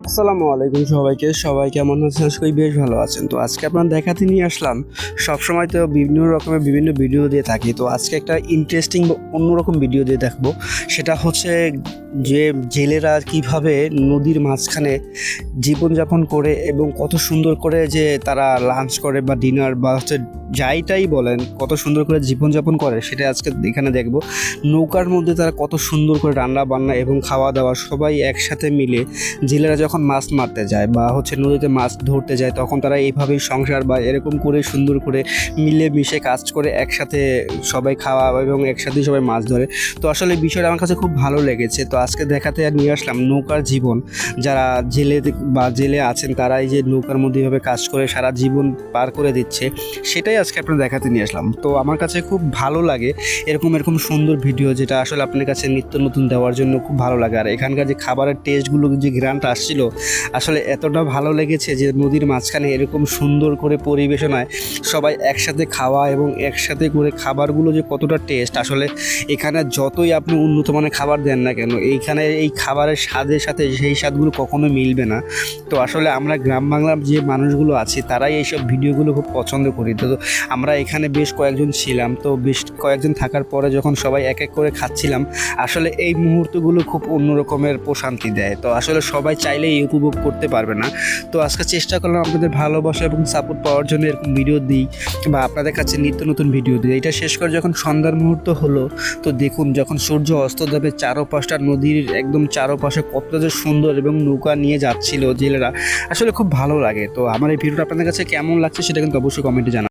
আসসালামু আলাইকুম সবাই কেমন আছেন? আশা করি বেশ ভালো আছেন। তো আজকে আপনার দেখাতে নিয়ে আসলাম। সবসময় তো বিভিন্ন রকমের বিভিন্ন ভিডিও দিয়ে থাকি। তো আজকে একটা ইন্টারেস্টিং বা অন্যরকম ভিডিও দিয়ে দেখবো। সেটা হচ্ছে যে জেলেরা কিভাবে নদীর মাঝখানে জীবনযাপন করে এবং কত সুন্দর করে যে তারা লাঞ্চ করে বা ডিনার বা হচ্ছে যাইটাই বলেন, কত সুন্দর করে জীবনযাপন করে সেটা আজকে এখানে দেখবো। নৌকার মধ্যে তারা কত সুন্দর করে রান্না বান্না এবং খাওয়া দাওয়া সবাই একসাথে মিলে জেলেরা যখন মাছ মারতে যায় বা হচ্ছে নদীতে মাছ ধরতে যায়, তখন তারা এইভাবেই সংসার বা এরকম করে সুন্দর করে মিলেমিশে কাজ করে একসাথে সবাই খাওয়া এবং একসাথেই সবাই মাছ ধরে। তো আসলে বিষয়টা আমার কাছে খুব ভালো লেগেছে। তো আজকে দেখাতে নিয়ে আসলাম নৌকার জীবন। যারা জেলে আছেন তারা এই যে নৌকার মধ্যে এইভাবে কাজ করে সারা জীবন পার করে দিচ্ছে, সেটাই আজকে আপনার দেখাতে নিয়ে আসলাম। তো আমার কাছে খুব ভালো লাগে এরকম সুন্দর ভিডিও, যেটা আসলে আপনার কাছে নিত্য নতুন দেওয়ার জন্য খুব ভালো লাগে। আর এখানকার যে খাবারের টেস্টগুলো, যে ঘ্রাণটা আসছিল, আসলে এতটা ভালো লেগেছে যে নদীর মাঝখানে এরকম সুন্দর করে পরিবেশনায় সবাই একসাথে খাওয়া এবং একসাথে করে খাবারগুলো যে কতটা টেস্ট। আসলে এখানে যতই আপনি উন্নত মানের খাবার দেন না কেন, এইখানে এই খাবারের স্বাদের সাথে সেই স্বাদগুলো কখনো মিলবে না। তো আসলে আমরা গ্রাম বাংলার যে মানুষগুলো আছি তারাই এইসব ভিডিওগুলো খুব পছন্দ করি। তো আমরা এখানে বেশ কয়েকজন ছিলাম। তো বেশ কয়েকজন থাকার পরে যখন সবাই এক এক করে খাচ্ছিলাম, আসলে এই মুহূর্তগুলো খুব অন্য রকমের প্রশান্তি দেয়। তো আসলে সবাই চাইলেই উপভোগ করতে পারবে না। তো আজকে চেষ্টা করলাম আপনাদের ভালোবাসা এবং সাপোর্ট পাওয়ার জন্য এরকম ভিডিও দিই বা আপনাদের কাছে নিত্য নতুন ভিডিও দিই। এটা শেষ করে যখন সন্ধ্যার মুহূর্ত হলো, তো দেখুন যখন সূর্য অস্ত যাবে, চারপাশটা নদীর একদম চারপাশে কতটা যে সুন্দর এবং নৌকা নিয়ে যাচ্ছিল জেলেরা, আসলে খুব ভালো লাগে। তো আমার এই ভিডিওটা আপনাদের কাছে কেমন লাগছে সেটা কিন্তু অবশ্যই কমেন্টে জানাবেন।